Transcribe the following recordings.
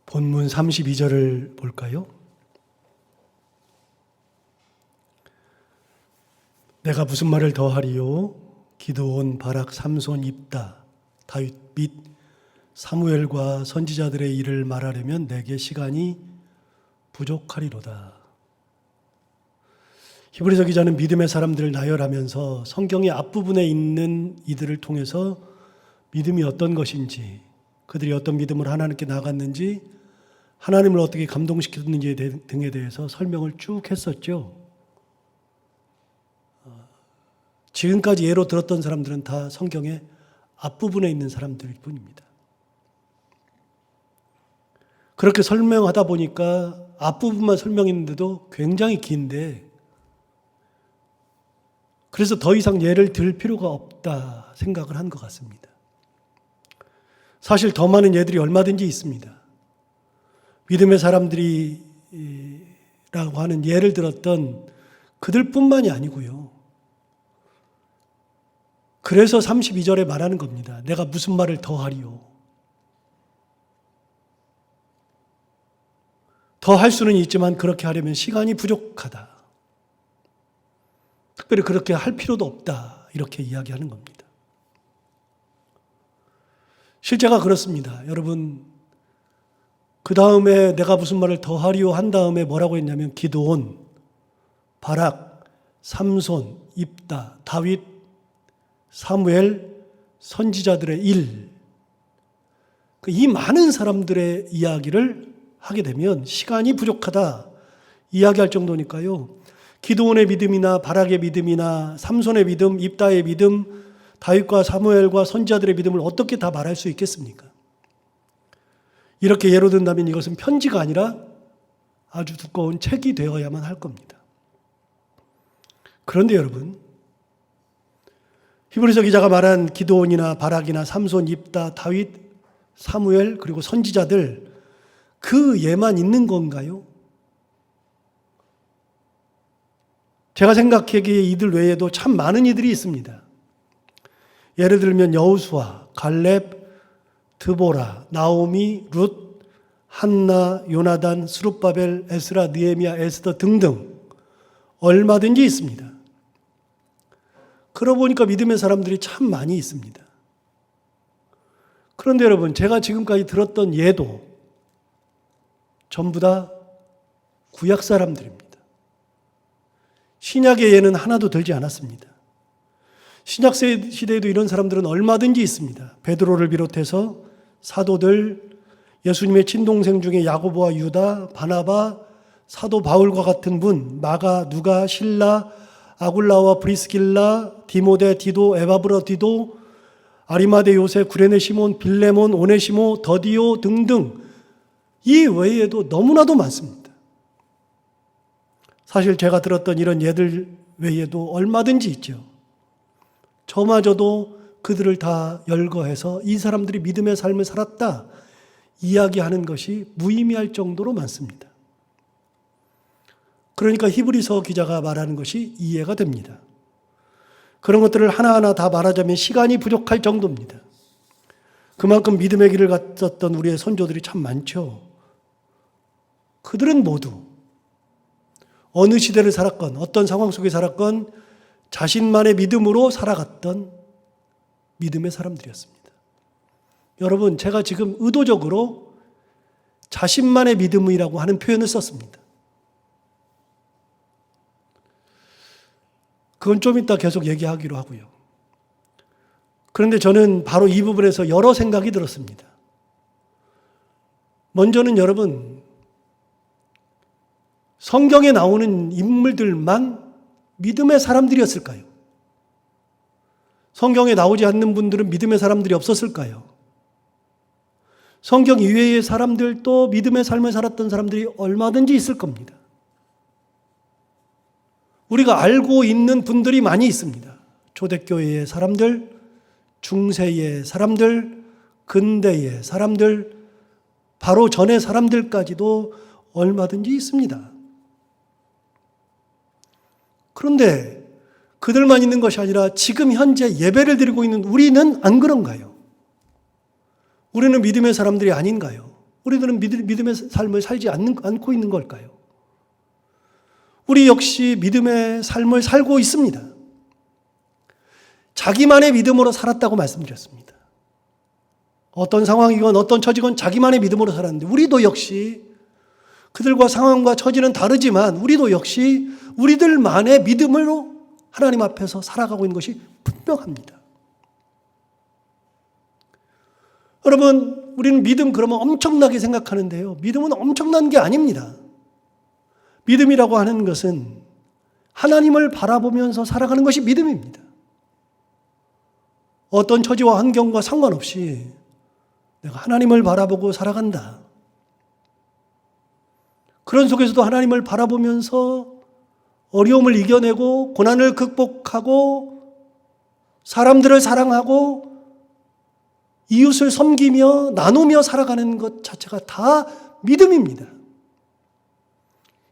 본문 32절을 볼까요? 내가 무슨 말을 더하리요? 기드온, 바락, 삼손, 입다, 다윗 및 사무엘과 선지자들의 일을 말하려면 내게 시간이 부족하리로다. 히브리서 기자는 믿음의 사람들을 나열하면서 성경의 앞부분에 있는 이들을 통해서 믿음이 어떤 것인지, 그들이 어떤 믿음으로 하나님께 나갔는지, 하나님을 어떻게 감동시켰는지 등에 대해서 설명을 쭉 했었죠. 지금까지 예로 들었던 사람들은 다 성경의 앞부분에 있는 사람들일 뿐입니다. 그렇게 설명하다 보니까 앞부분만 설명했는데도 굉장히 긴데, 그래서 더 이상 예를 들 필요가 없다 생각을 한 것 같습니다. 사실 더 많은 예들이 얼마든지 있습니다. 믿음의 사람들이라고 하는 예를 들었던 그들뿐만이 아니고요. 그래서 32절에 말하는 겁니다. 내가 무슨 말을 더하리요? 더 할 수는 있지만 그렇게 하려면 시간이 부족하다. 특별히 그렇게 할 필요도 없다. 이렇게 이야기하는 겁니다. 실제가 그렇습니다. 여러분, 그 다음에 내가 무슨 말을 더하리요 한 다음에 뭐라고 했냐면 기드온, 바락, 삼손, 입다, 다윗, 사무엘, 선지자들의 일, 이 많은 사람들의 이야기를 하게 되면 시간이 부족하다 이야기할 정도니까요. 기드온의 믿음이나 바락의 믿음이나 삼손의 믿음, 입다의 믿음, 다윗과 사무엘과 선지자들의 믿음을 어떻게 다 말할 수 있겠습니까? 이렇게 예로 든다면 이것은 편지가 아니라 아주 두꺼운 책이 되어야만 할 겁니다. 그런데 여러분, 히브리서 기자가 말한 기드온이나 바락이나 삼손, 입다, 다윗, 사무엘 그리고 선지자들, 그 예만 있는 건가요? 제가 생각하기에 이들 외에도 참 많은 이들이 있습니다. 예를 들면 여호수아, 갈렙, 드보라, 나오미, 룻, 한나, 요나단, 스룹바벨, 에스라, 느헤미야, 에스더 등등 얼마든지 있습니다. 그러고 보니까 믿음의 사람들이 참 많이 있습니다. 그런데 여러분, 제가 지금까지 들었던 예도 전부 다 구약 사람들입니다. 신약의 예는 하나도 들지 않았습니다. 신약 시대에도 이런 사람들은 얼마든지 있습니다. 베드로를 비롯해서 사도들, 예수님의 친동생 중에 야고보와 유다, 바나바, 사도 바울과 같은 분, 마가, 누가, 실라, 아굴라와 브리스길라, 디모데, 디도, 에바브라, 디도, 아리마대 요셉, 구레네 시몬, 빌레몬, 오네시모, 더디오 등등 이 외에도 너무나도 많습니다. 사실 제가 들었던 이런 예들 외에도 얼마든지 있죠. 저마저도 그들을 다 열거해서 이 사람들이 믿음의 삶을 살았다 이야기하는 것이 무의미할 정도로 많습니다. 그러니까 히브리서 기자가 말하는 것이 이해가 됩니다. 그런 것들을 하나하나 다 말하자면 시간이 부족할 정도입니다. 그만큼 믿음의 길을 갔었던 우리의 선조들이 참 많죠. 그들은 모두 어느 시대를 살았건 어떤 상황 속에 살았건 자신만의 믿음으로 살아갔던 믿음의 사람들이었습니다. 여러분, 제가 지금 의도적으로 자신만의 믿음이라고 하는 표현을 썼습니다. 그건 좀 이따 계속 얘기하기로 하고요. 그런데 저는 바로 이 부분에서 여러 생각이 들었습니다. 먼저는 여러분, 성경에 나오는 인물들만 믿음의 사람들이었을까요? 성경에 나오지 않는 분들은 믿음의 사람들이 없었을까요? 성경 이외의 사람들도 믿음의 삶을 살았던 사람들이 얼마든지 있을 겁니다. 우리가 알고 있는 분들이 많이 있습니다. 초대교회의 사람들, 중세의 사람들, 근대의 사람들, 바로 전의 사람들까지도 얼마든지 있습니다. 그런데 그들만 있는 것이 아니라 지금 현재 예배를 드리고 있는 우리는 안 그런가요? 우리는 믿음의 사람들이 아닌가요? 우리들은 믿음의 삶을 살지 않고 있는 걸까요? 우리 역시 믿음의 삶을 살고 있습니다. 자기만의 믿음으로 살았다고 말씀드렸습니다. 어떤 상황이건 어떤 처지건 자기만의 믿음으로 살았는데 우리도 역시 그들과 상황과 처지는 다르지만 우리도 역시 우리들만의 믿음으로 하나님 앞에서 살아가고 있는 것이 분명합니다. 여러분, 우리는 믿음 그러면 엄청나게 생각하는데요. 믿음은 엄청난 게 아닙니다. 믿음이라고 하는 것은 하나님을 바라보면서 살아가는 것이 믿음입니다. 어떤 처지와 환경과 상관없이 내가 하나님을 바라보고 살아간다. 그런 속에서도 하나님을 바라보면서 어려움을 이겨내고 고난을 극복하고 사람들을 사랑하고 이웃을 섬기며 나누며 살아가는 것 자체가 다 믿음입니다.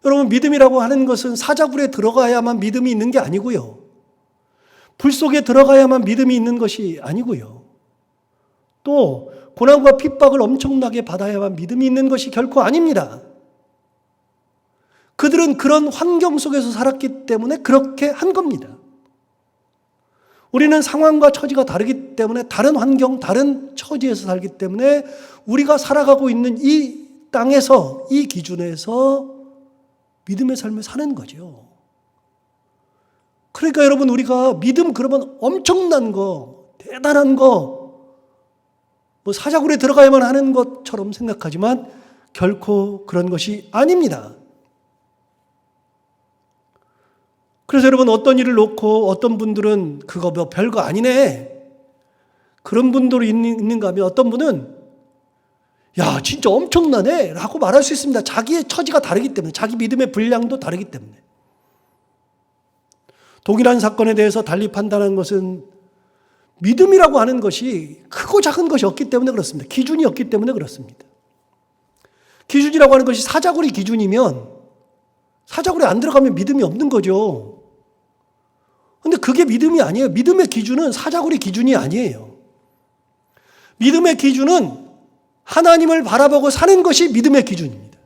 여러분, 믿음이라고 하는 것은 사자굴에 들어가야만 믿음이 있는 게 아니고요. 불 속에 들어가야만 믿음이 있는 것이 아니고요. 또 고난과 핍박을 엄청나게 받아야만 믿음이 있는 것이 결코 아닙니다. 그들은 그런 환경 속에서 살았기 때문에 그렇게 한 겁니다. 우리는 상황과 처지가 다르기 때문에 다른 환경, 다른 처지에서 살기 때문에 우리가 살아가고 있는 이 땅에서, 이 기준에서 믿음의 삶을 사는 거죠. 그러니까 여러분, 우리가 믿음 그러면 엄청난 거, 대단한 거, 뭐 사자굴에 들어가야만 하는 것처럼 생각하지만 결코 그런 것이 아닙니다. 그래서 여러분, 어떤 일을 놓고 어떤 분들은 그거 뭐 별거 아니네, 그런 분들이 있는가 하면 어떤 분은 야 진짜 엄청나네 라고 말할 수 있습니다. 자기의 처지가 다르기 때문에, 자기 믿음의 분량도 다르기 때문에. 동일한 사건에 대해서 달리 판단하는 것은 믿음이라고 하는 것이 크고 작은 것이 없기 때문에 그렇습니다. 기준이 없기 때문에 그렇습니다. 기준이라고 하는 것이 사자굴이 기준이면 사자굴에 안 들어가면 믿음이 없는 거죠. 근데 그게 믿음이 아니에요. 믿음의 기준은 사자굴이 기준이 아니에요. 믿음의 기준은 하나님을 바라보고 사는 것이 믿음의 기준입니다.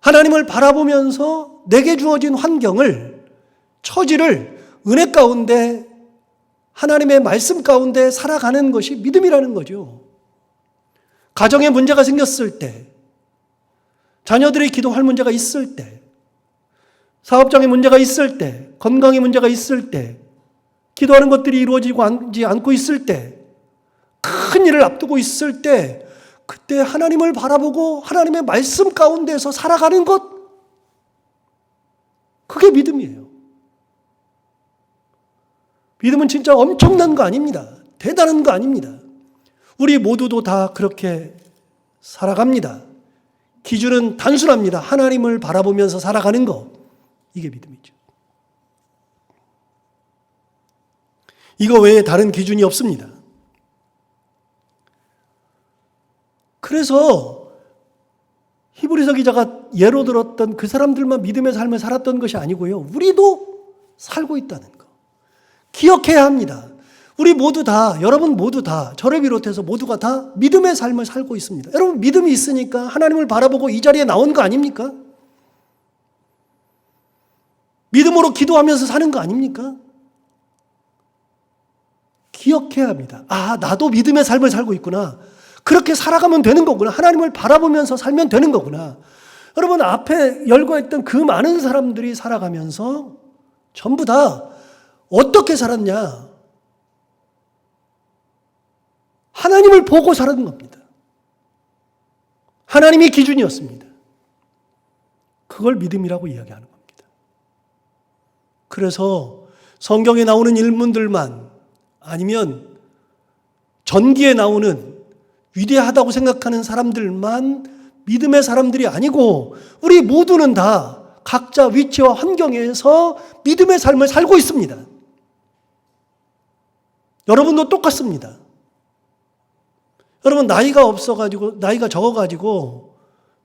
하나님을 바라보면서 내게 주어진 환경을, 처지를 은혜 가운데, 하나님의 말씀 가운데 살아가는 것이 믿음이라는 거죠. 가정에 문제가 생겼을 때, 자녀들이 기도할 문제가 있을 때, 사업장에 문제가 있을 때, 건강에 문제가 있을 때, 기도하는 것들이 이루어지지 않고 있을 때, 큰 일을 앞두고 있을 때, 그때 하나님을 바라보고 하나님의 말씀 가운데서 살아가는 것, 그게 믿음이에요. 믿음은 진짜 엄청난 거 아닙니다. 대단한 거 아닙니다. 우리 모두도 다 그렇게 살아갑니다. 기준은 단순합니다. 하나님을 바라보면서 살아가는 거, 이게 믿음이죠. 이거 외에 다른 기준이 없습니다. 그래서 히브리서 기자가 예로 들었던 그 사람들만 믿음의 삶을 살았던 것이 아니고요. 우리도 살고 있다는 거 기억해야 합니다. 우리 모두 다, 여러분 모두 다, 저를 비롯해서 모두가 다 믿음의 삶을 살고 있습니다. 여러분, 믿음이 있으니까 하나님을 바라보고 이 자리에 나온 거 아닙니까? 믿음으로 기도하면서 사는 거 아닙니까? 기억해야 합니다. 아, 나도 믿음의 삶을 살고 있구나. 그렇게 살아가면 되는 거구나. 하나님을 바라보면서 살면 되는 거구나. 여러분, 앞에 열거했던 그 많은 사람들이 살아가면서 전부 다 어떻게 살았냐? 하나님을 보고 살았는 겁니다. 하나님이 기준이었습니다. 그걸 믿음이라고 이야기하는 겁니다. 그래서 성경에 나오는 인물들만, 아니면 전기에 나오는 위대하다고 생각하는 사람들만 믿음의 사람들이 아니고 우리 모두는 다 각자 위치와 환경에서 믿음의 삶을 살고 있습니다. 여러분도 똑같습니다. 여러분, 나이가 없어가지고, 나이가 적어가지고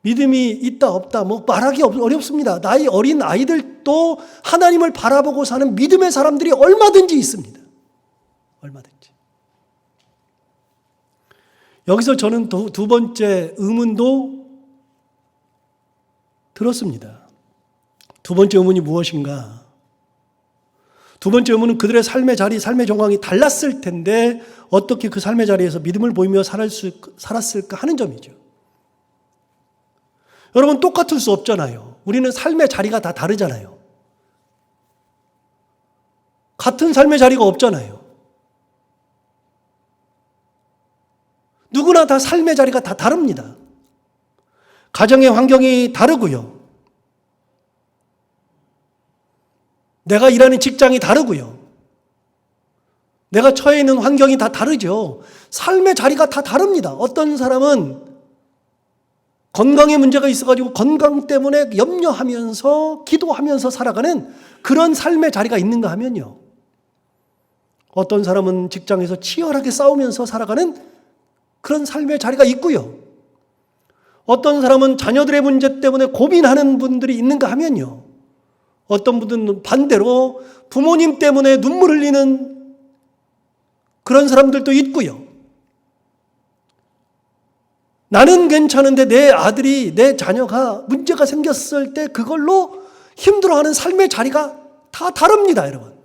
믿음이 있다 없다 뭐 말하기 어렵습니다. 나이 어린 아이들도 하나님을 바라보고 사는 믿음의 사람들이 얼마든지 있습니다. 얼마든지. 여기서 저는 두 번째 의문도 들었습니다. 두 번째 의문이 무엇인가? 두 번째 의문은 그들의 삶의 자리, 삶의 정황이 달랐을 텐데 어떻게 그 삶의 자리에서 믿음을 보이며 살았을까 하는 점이죠. 여러분, 똑같을 수 없잖아요. 우리는 삶의 자리가 다 다르잖아요. 같은 삶의 자리가 없잖아요. 누구나 다 삶의 자리가 다 다릅니다. 가정의 환경이 다르고요. 내가 일하는 직장이 다르고요. 내가 처해 있는 환경이 다 다르죠. 삶의 자리가 다 다릅니다. 어떤 사람은 건강에 문제가 있어가지고 건강 때문에 염려하면서 기도하면서 살아가는 그런 삶의 자리가 있는가 하면요. 어떤 사람은 직장에서 치열하게 싸우면서 살아가는 그런 삶의 자리가 있고요. 어떤 사람은 자녀들의 문제 때문에 고민하는 분들이 있는가 하면요. 어떤 분들은 반대로 부모님 때문에 눈물 흘리는 그런 사람들도 있고요. 나는 괜찮은데 내 아들이, 내 자녀가 문제가 생겼을 때 그걸로 힘들어하는 삶의 자리가 다 다릅니다, 여러분.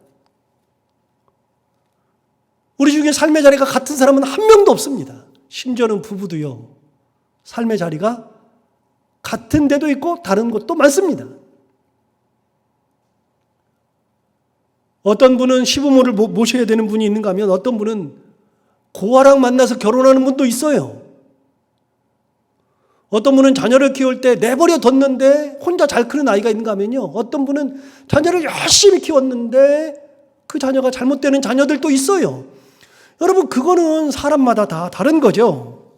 우리 중에 삶의 자리가 같은 사람은 한 명도 없습니다. 심지어는 부부도요. 삶의 자리가 같은 데도 있고 다른 곳도 많습니다. 어떤 분은 시부모를 모셔야 되는 분이 있는가 하면 어떤 분은 고아랑 만나서 결혼하는 분도 있어요. 어떤 분은 자녀를 키울 때 내버려 뒀는데 혼자 잘 크는 아이가 있는가 하면요. 어떤 분은 자녀를 열심히 키웠는데 그 자녀가 잘못되는 자녀들도 있어요. 여러분, 그거는 사람마다 다 다른 거죠.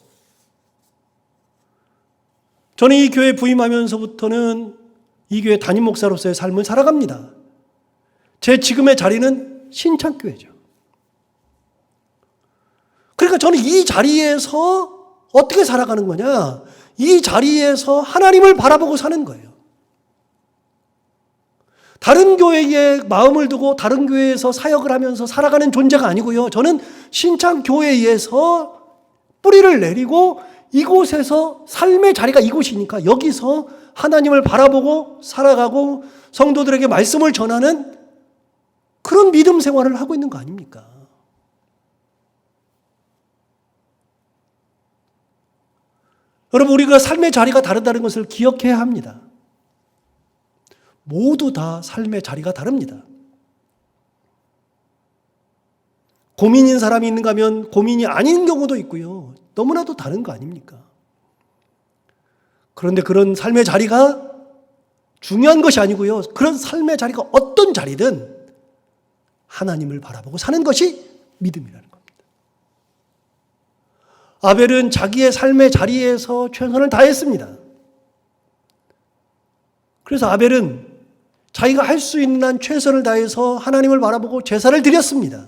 저는 이 교회 부임하면서부터는 이 교회 담임 목사로서의 삶을 살아갑니다. 제 지금의 자리는 신창교회죠. 그러니까 저는 이 자리에서 어떻게 살아가는 거냐? 이 자리에서 하나님을 바라보고 사는 거예요. 다른 교회에 마음을 두고 다른 교회에서 사역을 하면서 살아가는 존재가 아니고요. 저는 신창교회에서 뿌리를 내리고 이곳에서 삶의 자리가 이곳이니까 여기서 하나님을 바라보고 살아가고 성도들에게 말씀을 전하는 그런 믿음 생활을 하고 있는 거 아닙니까? 여러분, 우리가 삶의 자리가 다르다는 것을 기억해야 합니다. 모두 다 삶의 자리가 다릅니다. 고민인 사람이 있는가 하면 고민이 아닌 경우도 있고요. 너무나도 다른 거 아닙니까? 그런데 그런 삶의 자리가 중요한 것이 아니고요. 그런 삶의 자리가 어떤 자리든 하나님을 바라보고 사는 것이 믿음이라는 겁니다. 아벨은 자기의 삶의 자리에서 최선을 다했습니다. 그래서 아벨은 자기가 할 수 있는 한 최선을 다해서 하나님을 바라보고 제사를 드렸습니다.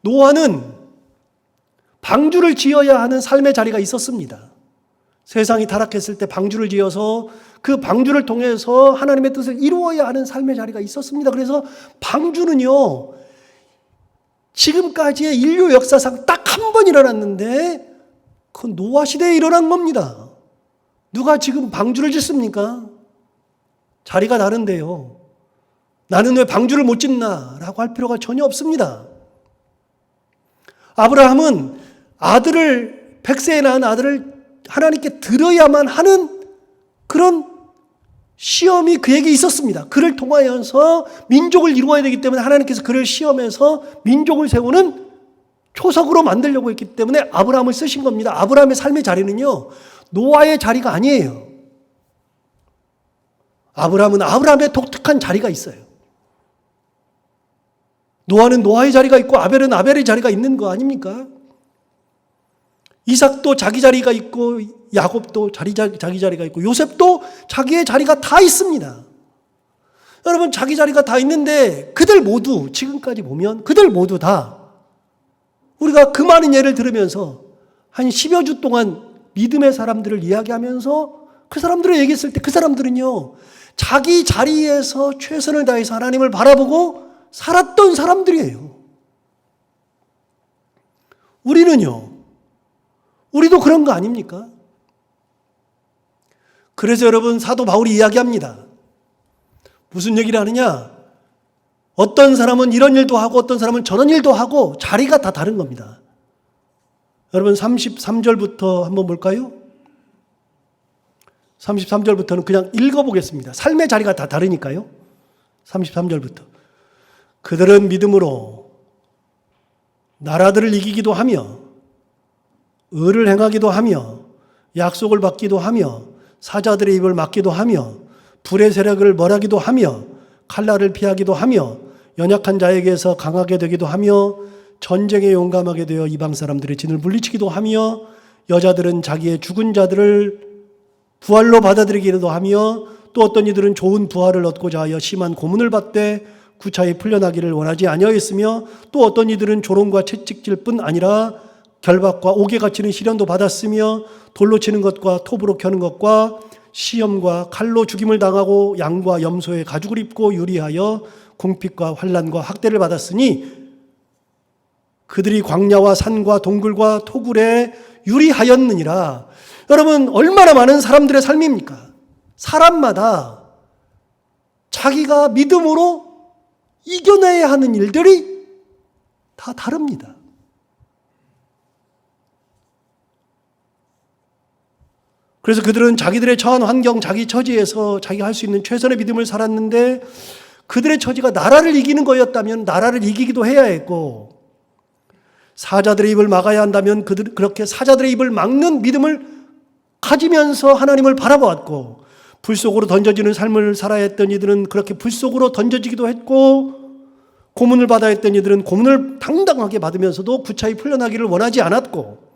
노아는 방주를 지어야 하는 삶의 자리가 있었습니다. 세상이 타락했을 때 방주를 지어서 그 방주를 통해서 하나님의 뜻을 이루어야 하는 삶의 자리가 있었습니다. 그래서 방주는요, 지금까지의 인류 역사상 딱 한 번 일어났는데 그건 노아 시대에 일어난 겁니다. 누가 지금 방주를 짓습니까? 자리가 다른데요. 나는 왜 방주를 못 짓나? 라고 할 필요가 전혀 없습니다. 아브라함은 아들을, 100세에 낳은 아들을 하나님께 드려야만 하는 그런 시험이 그에게 있었습니다. 그를 통하여서 민족을 이루어야 되기 때문에 하나님께서 그를 시험해서 민족을 세우는 초석으로 만들려고 했기 때문에 아브라함을 쓰신 겁니다. 아브라함의 삶의 자리는요, 노아의 자리가 아니에요. 아브라함은 아브라함의 독특한 자리가 있어요. 노아는 노아의 자리가 있고 아벨은 아벨의 자리가 있는 거 아닙니까? 이삭도 자기 자리가 있고 야곱도 자기 자리가 있고 요셉도 자기의 자리가 다 있습니다. 여러분, 자기 자리가 다 있는데 그들 모두 지금까지 보면 그들 모두 다 우리가 그 많은 예를 들으면서 한 10여 주 동안 믿음의 사람들을 이야기하면서 그 사람들을 얘기했을 때 그 사람들은요, 자기 자리에서 최선을 다해서 하나님을 바라보고 살았던 사람들이에요. 우리는요, 우리도 그런 거 아닙니까? 그래서 여러분 사도 바울이 이야기합니다. 무슨 얘기를 하느냐? 어떤 사람은 이런 일도 하고 어떤 사람은 저런 일도 하고 자리가 다 다른 겁니다. 여러분 33절부터 한번 볼까요? 33절부터는 그냥 읽어보겠습니다. 삶의 자리가 다 다르니까요. 33절부터. 그들은 믿음으로 나라들을 이기기도 하며 의를 행하기도 하며 약속을 받기도 하며 사자들의 입을 막기도 하며 불의 세력을 멀하기도 하며 칼날을 피하기도 하며 연약한 자에게서 강하게 되기도 하며 전쟁에 용감하게 되어 이방 사람들의 진을 물리치기도 하며 여자들은 자기의 죽은 자들을 부활로 받아들이기도 하며 또 어떤 이들은 좋은 부활을 얻고자 하여 심한 고문을 받되 구차히 풀려나기를 원하지 아니하였으며 또 어떤 이들은 조롱과 채찍질 뿐 아니라 결박과 옥에 갇히는 시련도 받았으며 돌로 치는 것과 톱으로 켜는 것과 시험과 칼로 죽임을 당하고 양과 염소의 가죽을 입고 유리하여 궁핍과 환난과 학대를 받았으니 그들이 광야와 산과 동굴과 토굴에 유리하였느니라. 여러분 얼마나 많은 사람들의 삶입니까? 사람마다 자기가 믿음으로 이겨내야 하는 일들이 다 다릅니다. 그래서 그들은 자기들의 처한 환경, 자기 처지에서 자기가 할 수 있는 최선의 믿음을 살았는데 그들의 처지가 나라를 이기는 거였다면 나라를 이기기도 해야 했고 사자들의 입을 막아야 한다면 그렇게 사자들의 입을 막는 믿음을 가지면서 하나님을 바라보았고 불 속으로 던져지는 삶을 살아야 했던 이들은 그렇게 불 속으로 던져지기도 했고 고문을 받아야 했던 이들은 고문을 당당하게 받으면서도 구차히 풀려나기를 원하지 않았고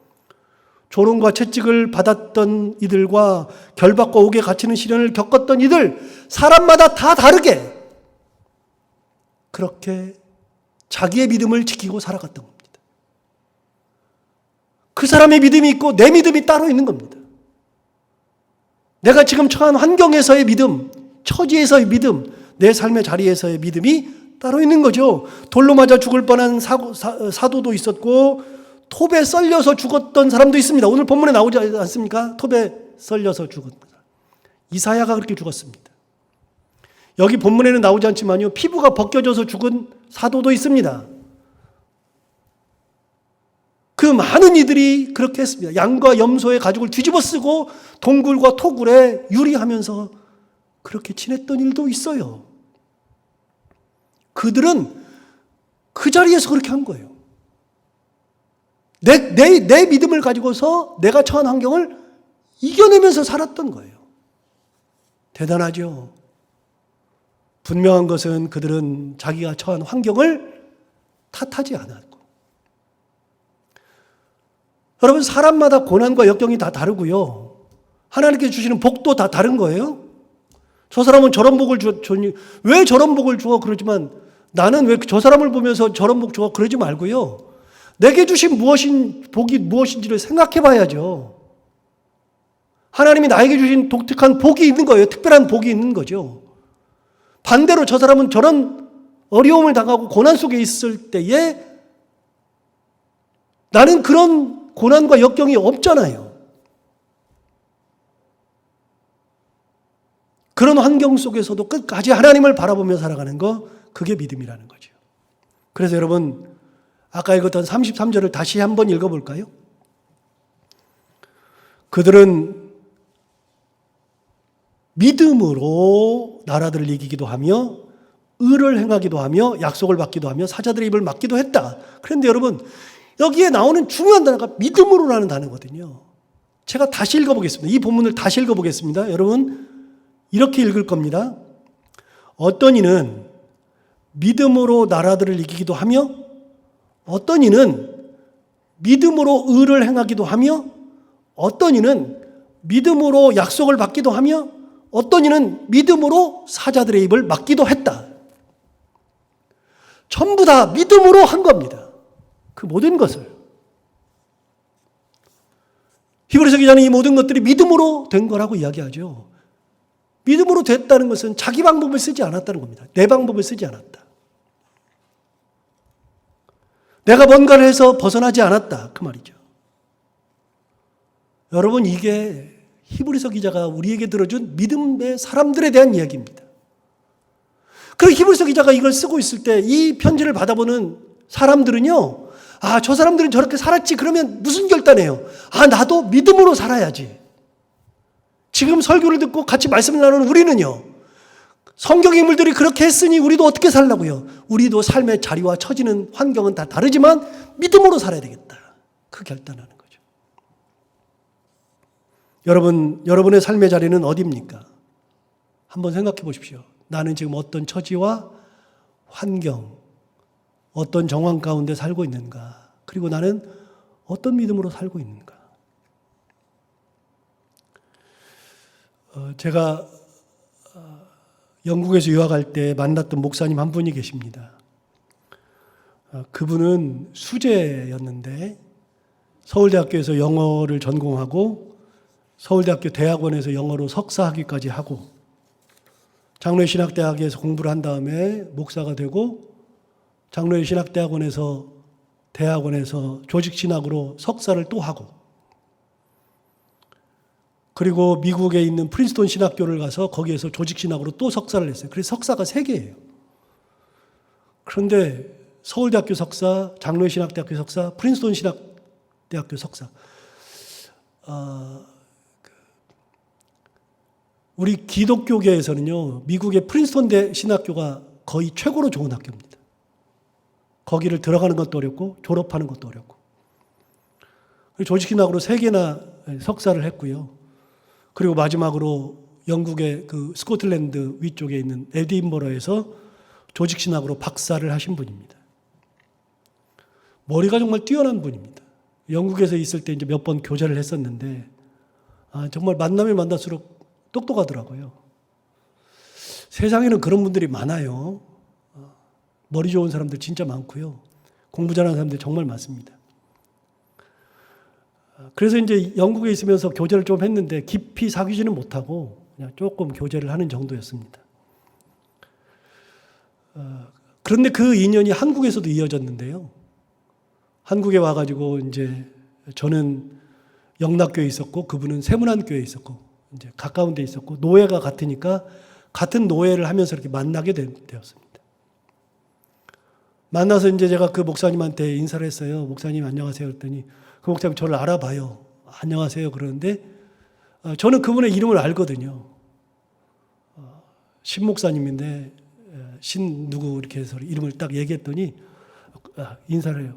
조롱과 채찍을 받았던 이들과 결박과 옥에 갇히는 시련을 겪었던 이들 사람마다 다 다르게 그렇게 자기의 믿음을 지키고 살아갔던 겁니다. 그 사람의 믿음이 있고 내 믿음이 따로 있는 겁니다. 내가 지금 처한 환경에서의 믿음, 처지에서의 믿음, 내 삶의 자리에서의 믿음이 따로 있는 거죠. 돌로 맞아 죽을 뻔한 사도도 있었고 톱에 썰려서 죽었던 사람도 있습니다. 오늘 본문에 나오지 않습니까? 톱에 썰려서 죽은 사람. 이사야가 그렇게 죽었습니다. 여기 본문에는 나오지 않지만요. 피부가 벗겨져서 죽은 사도도 있습니다. 그 많은 이들이 그렇게 했습니다. 양과 염소의 가죽을 뒤집어 쓰고 동굴과 토굴에 유리하면서 그렇게 지냈던 일도 있어요. 그들은 그 자리에서 그렇게 한 거예요. 내 믿음을 가지고서 내가 처한 환경을 이겨내면서 살았던 거예요. 대단하죠. 분명한 것은 그들은 자기가 처한 환경을 탓하지 않았고. 여러분 사람마다 고난과 역경이 다 다르고요. 하나님께 주시는 복도 다 다른 거예요. 저 사람은 저런 복을 줬니? 왜 저런 복을 줘? 그러지만 나는 왜 저 사람을 보면서 저런 복 줘? 그러지 말고요. 내게 주신 복이 무엇인지를 생각해 봐야죠. 하나님이 나에게 주신 독특한 복이 있는 거예요. 특별한 복이 있는 거죠. 반대로 저 사람은 저런 어려움을 당하고 고난 속에 있을 때에 나는 그런 고난과 역경이 없잖아요. 그런 환경 속에서도 끝까지 하나님을 바라보며 살아가는 거, 그게 믿음이라는 거죠. 그래서 여러분 아까 읽었던 33절을 다시 한번 읽어볼까요? 그들은 믿음으로 나라들을 이기기도 하며 의를 행하기도 하며 약속을 받기도 하며 사자들의 입을 막기도 했다. 그런데 여러분 여기에 나오는 중요한 단어가 믿음으로라는 단어거든요. 제가 다시 읽어보겠습니다. 이 본문을 다시 읽어보겠습니다. 여러분 이렇게 읽을 겁니다. 어떤 이는 믿음으로 나라들을 이기기도 하며 어떤 이는 믿음으로 의를 행하기도 하며 어떤 이는 믿음으로 약속을 받기도 하며 어떤 이는 믿음으로 사자들의 입을 막기도 했다. 전부 다 믿음으로 한 겁니다. 그 모든 것을. 히브리서 기자는 이 모든 것들이 믿음으로 된 거라고 이야기하죠. 믿음으로 됐다는 것은 자기 방법을 쓰지 않았다는 겁니다. 내 방법을 쓰지 않았다. 내가 뭔가를 해서 벗어나지 않았다. 그 말이죠. 여러분, 이게 히브리서 기자가 우리에게 들어준 믿음의 사람들에 대한 이야기입니다. 그 히브리서 기자가 이걸 쓰고 있을 때 이 편지를 받아보는 사람들은요, 아, 저 사람들은 저렇게 살았지. 그러면 무슨 결단해요? 아, 나도 믿음으로 살아야지. 지금 설교를 듣고 같이 말씀을 나누는 우리는요, 성경 인물들이 그렇게 했으니 우리도 어떻게 살라고요? 우리도 삶의 자리와 처지는 환경은 다 다르지만 믿음으로 살아야 되겠다. 그 결단하는 거죠. 여러분의 삶의 자리는 어디입니까? 한번 생각해 보십시오. 나는 지금 어떤 처지와 환경, 어떤 정황 가운데 살고 있는가? 그리고 나는 어떤 믿음으로 살고 있는가? 제가 영국에서 유학할 때 만났던 목사님 한 분이 계십니다. 그분은 수재였는데 서울대학교에서 영어를 전공하고 서울대학교 대학원에서 영어로 석사학위까지 하고 장로의 신학대학에서 공부를 한 다음에 목사가 되고 장로의 신학대학원에서 대학원에서 조직신학으로 석사를 또 하고 그리고 미국에 있는 프린스턴 신학교를 가서 거기에서 조직신학으로 또 석사를 했어요. 그래서 석사가 3개예요. 그런데 서울대학교 석사, 장로의 신학대학교 석사, 프린스턴 신학대학교 석사. 우리 기독교계에서는요, 미국의 프린스턴 신학교가 거의 최고로 좋은 학교입니다. 거기를 들어가는 것도 어렵고 졸업하는 것도 어렵고. 조직신학으로 3개나 석사를 했고요. 그리고 마지막으로 영국의 그 스코틀랜드 위쪽에 있는 에딘버러에서 조직신학으로 박사를 하신 분입니다. 머리가 정말 뛰어난 분입니다. 영국에서 있을 때 이제 몇 번 교제를 했었는데, 정말 만나면 만날수록 똑똑하더라고요. 세상에는 그런 분들이 많아요. 머리 좋은 사람들 진짜 많고요. 공부 잘하는 사람들 정말 많습니다. 그래서 이제 영국에 있으면서 교제를 좀 했는데 깊이 사귀지는 못하고 그냥 조금 교제를 하는 정도였습니다. 그런데 그 인연이 한국에서도 이어졌는데요. 한국에 와가지고 이제 저는 영락교에 있었고 그분은 세문안교에 있었고 이제 가까운 데 있었고 노예가 같으니까 같은 노예를 하면서 이렇게 만나게 되었습니다. 만나서 이제 제가 그 목사님한테 인사를 했어요. 목사님 안녕하세요. 그랬더니 그 목사님 저를 알아봐요. 안녕하세요. 그러는데 저는 그분의 이름을 알거든요. 신 목사님인데 신 누구 이렇게 해서 이름을 딱 얘기했더니 인사를 해요.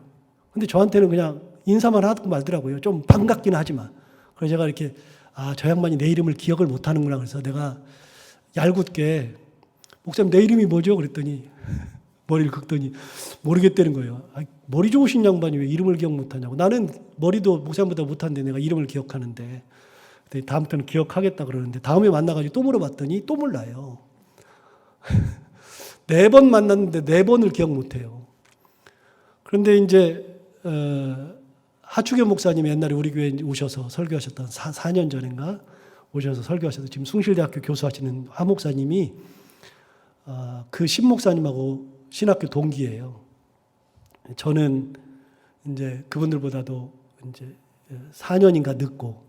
근데 저한테는 그냥 인사만 하고 말더라고요. 좀 반갑기는 하지만. 그래서 제가 이렇게 저 양반이 내 이름을 기억을 못하는구나. 그래서 내가 얄궂게 목사님 내 이름이 뭐죠? 그랬더니 머리를 긁더니 모르겠다는 거예요. 머리 좋으신 양반이 왜 이름을 기억 못하냐고. 나는 머리도 목사님보다 못하는데 내가 이름을 기억하는데. 다음부터는 기억하겠다 그러는데 다음에 만나가지고 또 물어봤더니 또 몰라요. 4번 만났는데 4번을 기억 못해요. 그런데 이제 하추교 목사님이 옛날에 우리 교회에 오셔서 설교하셨던 4년 전인가 오셔서 설교하셔서 지금 숭실대학교 교수하시는 하 목사님이 그 신 목사님하고 신학교 동기예요. 저는 이제 그분들보다도 이제 4년인가 늦고.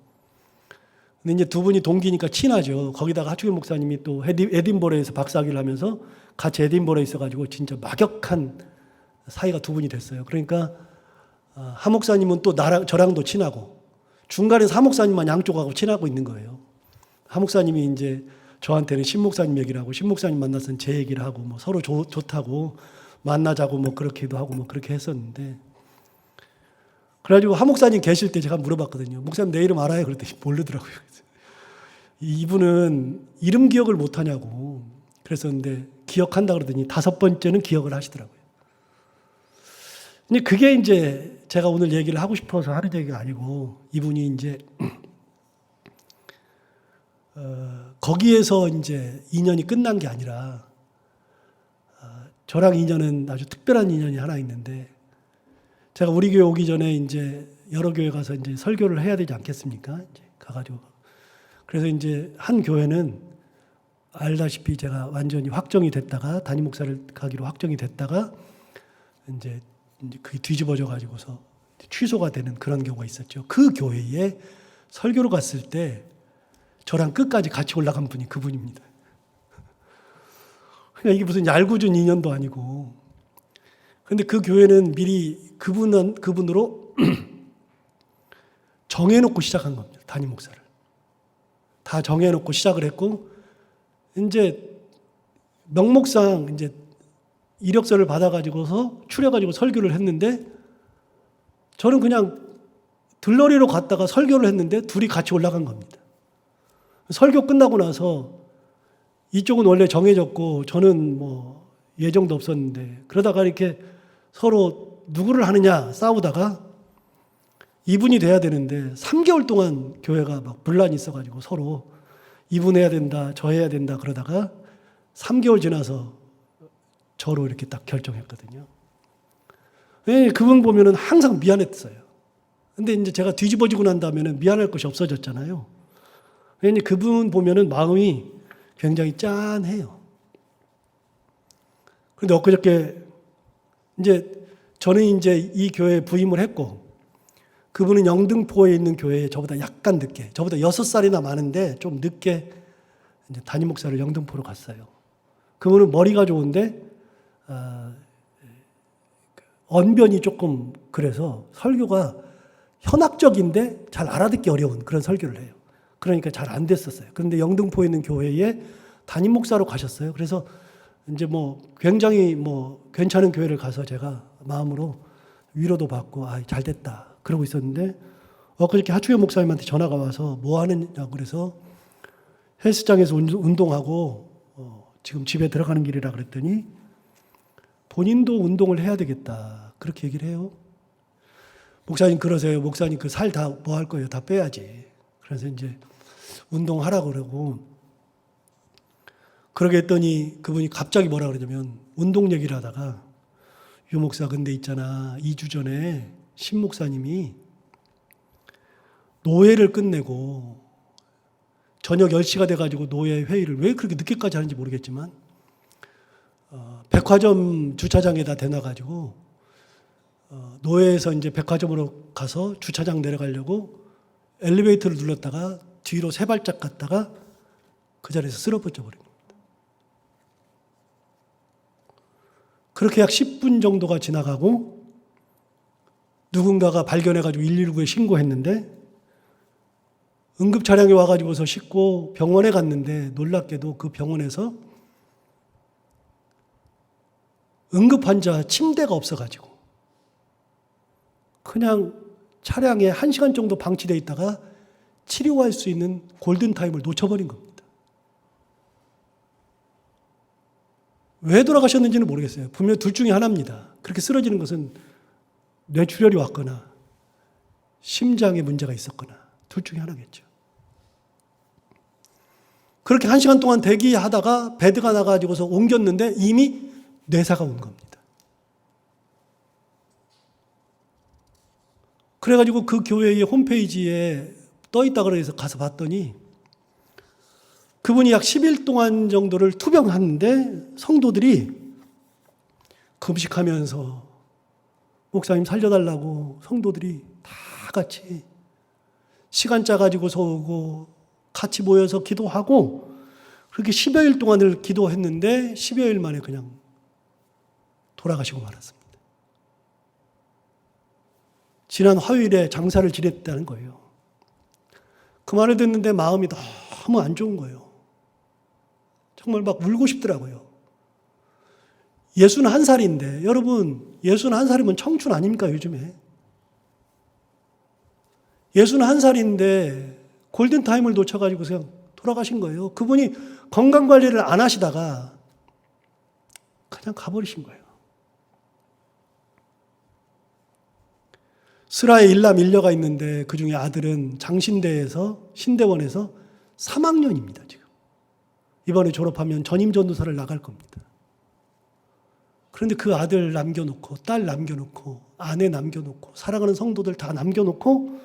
근데 이제 두 분이 동기니까 친하죠. 거기다가 하추교 목사님이 또 에딘버러에서 박사학위를 하면서 같이 에딘버러에 있어가지고 진짜 막역한 사이가 두 분이 됐어요. 그러니까 하 목사님은 또 저랑도 친하고 중간에서 하 목사님만 양쪽하고 친하고 있는 거예요. 하 목사님이 이제 저한테는 신 목사님 얘기를 하고 신 목사님 만나서는 제 얘기를 하고 뭐 서로 좋다고 만나자고 뭐 그렇게도 하고 뭐 그렇게 했었는데 그래가지고 하 목사님 계실 때 제가 물어봤거든요. 목사님 내 이름 알아요? 그랬더니 모르더라고요. 이분은 이름 기억을 못하냐고 그랬었는데 기억한다 그러더니 5번째는 기억을 하시더라고요. 근데 그게 이제 제가 오늘 얘기를 하고 싶어서 하는 얘기가 아니고 이분이 이제 거기에서 이제 인연이 끝난 게 아니라 저랑 인연은 아주 특별한 인연이 하나 있는데 제가 우리 교회 오기 전에 이제 여러 교회 가서 이제 설교를 해야 되지 않겠습니까? 이제 가가지고 그래서 이제 한 교회는 알다시피 제가 완전히 확정이 됐다가 담임 목사를 가기로 확정이 됐다가 이제 그게 뒤집어져 가지고서 취소가 되는 그런 경우가 있었죠. 그 교회에 설교로 갔을 때 저랑 끝까지 같이 올라간 분이 그분입니다. 그러니까 이게 무슨 얄궂은 인연도 아니고. 그런데 그 교회는 미리 그분으로 정해놓고 시작한 겁니다. 담임 목사를. 다 정해놓고 시작을 했고, 이제 명목상 이제 이력서를 받아가지고서 추려가지고 설교를 했는데, 저는 그냥 들러리로 갔다가 설교를 했는데 둘이 같이 올라간 겁니다. 설교 끝나고 나서 이쪽은 원래 정해졌고 저는 뭐 예정도 없었는데, 그러다가 이렇게 서로 누구를 하느냐 싸우다가 이분이 돼야 되는데 3개월 동안 교회가 막 분란이 있어가지고 서로 이분 해야 된다, 저 해야 된다 그러다가 3개월 지나서 저로 이렇게 딱 결정했거든요. 그분 보면은 항상 미안했어요. 근데 이제 제가 뒤집어지고 난 다음에는 미안할 것이 없어졌잖아요. 왜냐면 그분 보면은 마음이 굉장히 짠해요. 그런데 엊그저께 이제 저는 이제 이 교회에 부임을 했고, 그분은 영등포에 있는 교회에 저보다 약간 늦게, 저보다 6살이나 많은데 좀 늦게 이제 담임 목사를 영등포로 갔어요. 그분은 머리가 좋은데 언변이 조금 그래서 설교가 현학적인데 잘 알아듣기 어려운 그런 설교를 해요. 그러니까 잘 안 됐었어요. 그런데 영등포에 있는 교회에 담임 목사로 가셨어요. 그래서 이제 뭐 굉장히 뭐 괜찮은 교회를 가서 제가 마음으로 위로도 받고 잘 됐다 그러고 있었는데, 엊그저께 하추현 목사님한테 전화가 와서 뭐 하느냐고 그래서 헬스장에서 운동하고 지금 집에 들어가는 길이라 그랬더니 본인도 운동을 해야 되겠다 그렇게 얘기를 해요. 목사님 그러세요. 목사님 그 살 다 뭐 할 거예요? 다 빼야지. 그래서 이제 운동하라고 그러고, 그러게 했더니 그분이 갑자기 뭐라 그러냐면 운동 얘기를 하다가, 유 목사 근데 있잖아 2주 전에 신 목사님이 노회를 끝내고 저녁 10시가 돼가지고 노회 회의를 왜 그렇게 늦게까지 하는지 모르겠지만 백화점 주차장에다 대놔가지고 노회에서 이제 백화점으로 가서 주차장 내려가려고 엘리베이터를 눌렀다가 뒤로 3발짝 갔다가 그 자리에서 쓰러져 버린 겁니다. 그렇게 약 10분 정도가 지나가고 누군가가 발견해가지고 119에 신고했는데, 응급 차량이 와가지고서 싣고 병원에 갔는데 놀랍게도 그 병원에서 응급 환자 침대가 없어가지고 그냥 차량에 1시간 정도 방치되어 있다가 치료할 수 있는 골든타임을 놓쳐버린 겁니다. 왜 돌아가셨는지는 모르겠어요. 분명 둘 중에 하나입니다. 그렇게 쓰러지는 것은 뇌출혈이 왔거나 심장에 문제가 있었거나 둘 중에 하나겠죠. 그렇게 1시간 동안 대기하다가 베드가 나가지고서 옮겼는데 이미 뇌사가 온 겁니다. 그래가지고 그 교회의 홈페이지에 떠있다 그래서 가서 봤더니 그분이 약 10일 동안 정도를 투병하는데 성도들이 금식하면서 목사님 살려달라고 성도들이 다 같이 시간 짜가지고서 오고 같이 모여서 기도하고 그렇게 10여일 동안을 기도했는데 10여일 만에 그냥 돌아가시고 말았습니다. 지난 화요일에 장사를 지냈다는 거예요. 그 말을 듣는데 마음이 너무 안 좋은 거예요. 정말 막 울고 싶더라고요. 61살인데 여러분 61살이면 청춘 아닙니까 요즘에? 61살인데 골든타임을 놓쳐가지고 그냥 돌아가신 거예요. 그분이 건강관리를 안 하시다가 그냥 가버리신 거예요. 스라에 일남 1녀가 있는데 그중에 아들은 장신대에서 신대원에서 3학년입니다. 지금 이번에 졸업하면 전임 전도사를 나갈 겁니다. 그런데 그 아들 남겨놓고 딸 남겨놓고 아내 남겨놓고 사랑하는 성도들 다 남겨놓고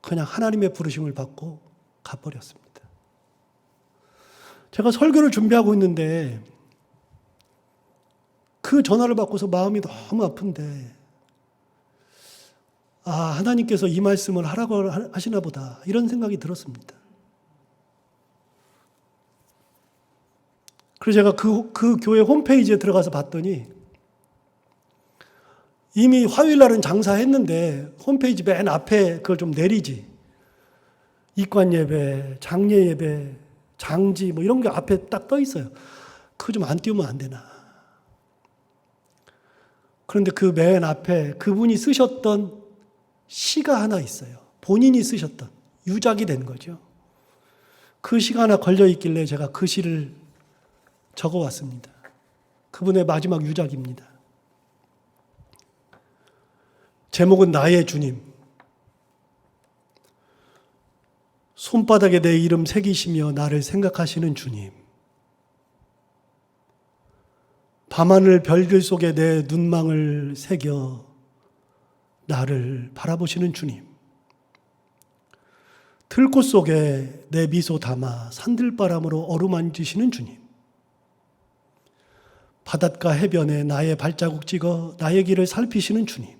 그냥 하나님의 부르심을 받고 가버렸습니다. 제가 설교를 준비하고 있는데 그 전화를 받고서 마음이 너무 아픈데 하나님께서 이 말씀을 하라고 하시나 보다, 이런 생각이 들었습니다. 그래서 제가 그 교회 홈페이지에 들어가서 봤더니 이미 화요일 날은 장사했는데 홈페이지 맨 앞에 그걸 좀 내리지. 이관 예배, 장례 예배, 장지 뭐 이런 게 앞에 딱 떠 있어요. 그거 좀 안 띄우면 안 되나. 그런데 그 맨 앞에 그분이 쓰셨던 시가 하나 있어요. 본인이 쓰셨던, 유작이 된 거죠. 그 시가 하나 걸려 있길래 제가 그 시를 적어 왔습니다. 그분의 마지막 유작입니다. 제목은 나의 주님. 손바닥에 내 이름 새기시며 나를 생각하시는 주님. 밤하늘 별들 속에 내 눈망울 새겨 나를 바라보시는 주님. 들꽃 속에 내 미소 담아 산들바람으로 어루만지시는 주님. 바닷가 해변에 나의 발자국 찍어 나의 길을 살피시는 주님.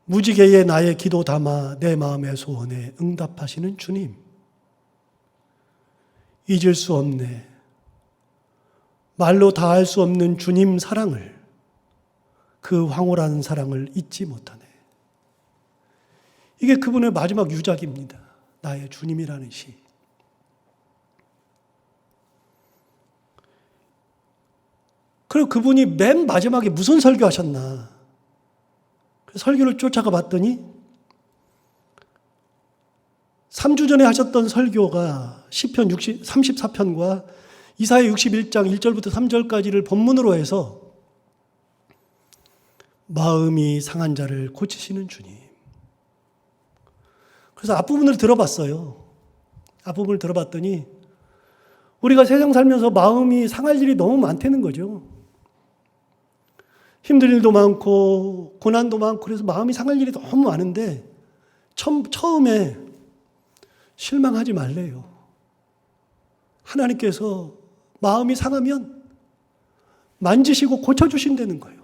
무지개에 나의 기도 담아 내 마음의 소원에 응답하시는 주님. 잊을 수 없네. 말로 다할 수 없는 주님 사랑을, 그 황홀한 사랑을 잊지 못하네. 이게 그분의 마지막 유작입니다. 나의 주님이라는 시. 그리고 그분이 맨 마지막에 무슨 설교하셨나. 설교를 쫓아가 봤더니 3주 전에 하셨던 설교가 시편 34편과 이사야 61장 1절부터 3절까지를 본문으로 해서 마음이 상한 자를 고치시는 주님. 그래서 앞부분을 들어봤어요. 앞부분을 들어봤더니 우리가 세상 살면서 마음이 상할 일이 너무 많다는 거죠. 힘든 일도 많고 고난도 많고 그래서 마음이 상할 일이 너무 많은데 처음에 실망하지 말래요. 하나님께서 마음이 상하면 만지시고 고쳐주신다는 거예요.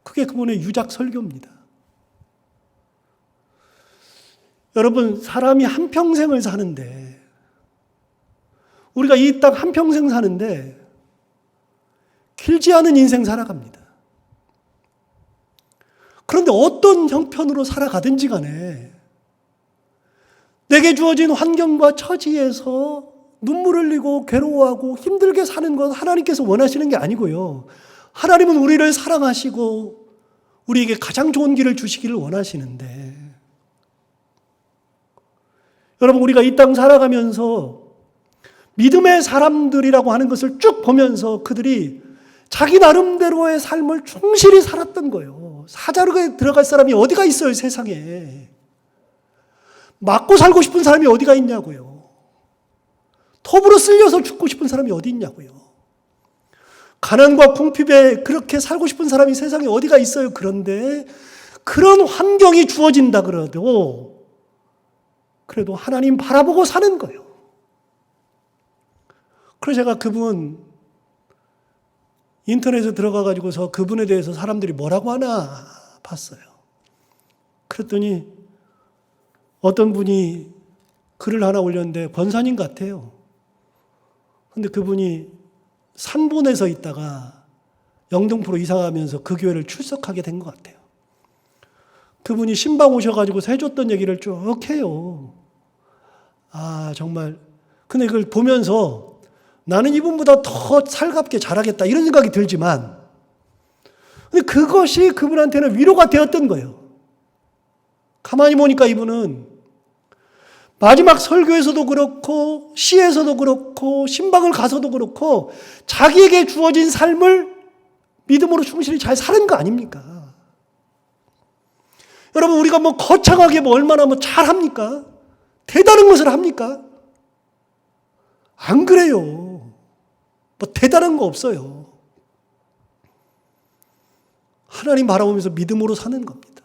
그게 그분의 유작 설교입니다. 여러분, 사람이 한평생을 사는데, 우리가 이 땅 한평생 사는데 길지 않은 인생 살아갑니다. 그런데 어떤 형편으로 살아가든지 간에 내게 주어진 환경과 처지에서 눈물 흘리고 괴로워하고 힘들게 사는 것 하나님께서 원하시는 게 아니고요. 하나님은 우리를 사랑하시고 우리에게 가장 좋은 길을 주시기를 원하시는데, 여러분, 우리가 이 땅 살아가면서 믿음의 사람들이라고 하는 것을 쭉 보면서 그들이 자기 나름대로의 삶을 충실히 살았던 거예요. 사자르에 들어갈 사람이 어디가 있어요, 세상에. 맞고 살고 싶은 사람이 어디가 있냐고요. 톱으로 쓸려서 죽고 싶은 사람이 어디 있냐고요. 가난과 궁핍에 그렇게 살고 싶은 사람이 세상에 어디가 있어요. 그런데 그런 환경이 주어진다 그래도 하나님 바라보고 사는 거예요. 그래서 제가 그분 인터넷에 들어가가지고서 그분에 대해서 사람들이 뭐라고 하나 봤어요. 그랬더니 어떤 분이 글을 하나 올렸는데 권사님 같아요. 근데 그분이 산본에서 있다가 영등포로 이사가면서 그 교회를 출석하게 된 것 같아요. 그분이 신방 오셔가지고 해줬던 얘기를 쭉 해요. 정말. 근데 그걸 보면서 나는 이분보다 더 살갑게 잘하겠다 이런 생각이 들지만, 근데 그것이 그분한테는 위로가 되었던 거예요. 가만히 보니까 이분은 마지막 설교에서도 그렇고 시에서도 그렇고 신방을 가서도 그렇고 자기에게 주어진 삶을 믿음으로 충실히 잘 사는 거 아닙니까? 여러분, 우리가 뭐 거창하게 얼마나 잘합니까? 대단한 것을 합니까? 안 그래요. 대단한 거 없어요. 하나님 바라보면서 믿음으로 사는 겁니다.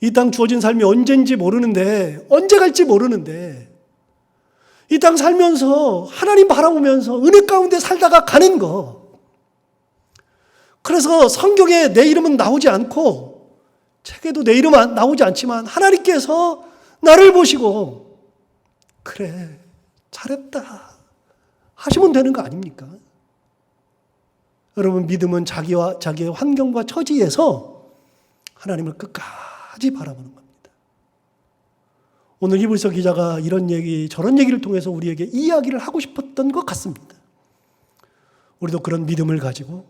이 땅 주어진 삶이 언제인지 모르는데, 언제 갈지 모르는데, 이 땅 살면서 하나님 바라보면서 은혜 가운데 살다가 가는 거, 그래서 성경에 내 이름은 나오지 않고 책에도 내 이름은 나오지 않지만 하나님께서 나를 보시고 그래 잘했다 하시면 되는 거 아닙니까? 여러분 믿음은 자기의 환경과 처지에서 하나님을 끝까지 바라보는 겁니다. 오늘 히브리서 기자가 이런 얘기 저런 얘기를 통해서 우리에게 이야기를 하고 싶었던 것 같습니다. 우리도 그런 믿음을 가지고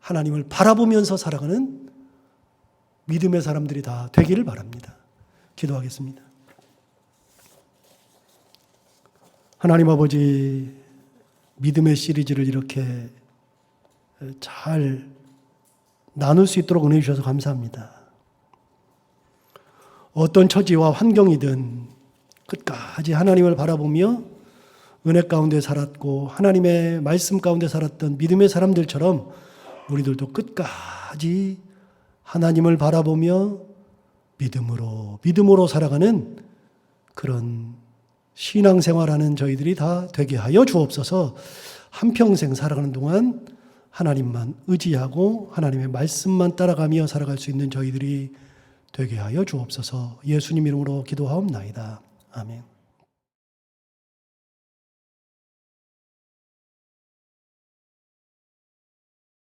하나님을 바라보면서 살아가는 믿음의 사람들이 다 되기를 바랍니다. 기도하겠습니다. 하나님 아버지, 믿음의 시리즈를 이렇게 잘 나눌 수 있도록 은혜 주셔서 감사합니다. 어떤 처지와 환경이든 끝까지 하나님을 바라보며 은혜 가운데 살았고 하나님의 말씀 가운데 살았던 믿음의 사람들처럼 우리들도 끝까지 하나님을 바라보며 믿음으로 살아가는 그런 신앙생활하는 저희들이 다 되게 하여 주옵소서. 한평생 살아가는 동안 하나님만 의지하고 하나님의 말씀만 따라가며 살아갈 수 있는 저희들이 되게 하여 주옵소서. 예수님 이름으로 기도하옵나이다. 아멘.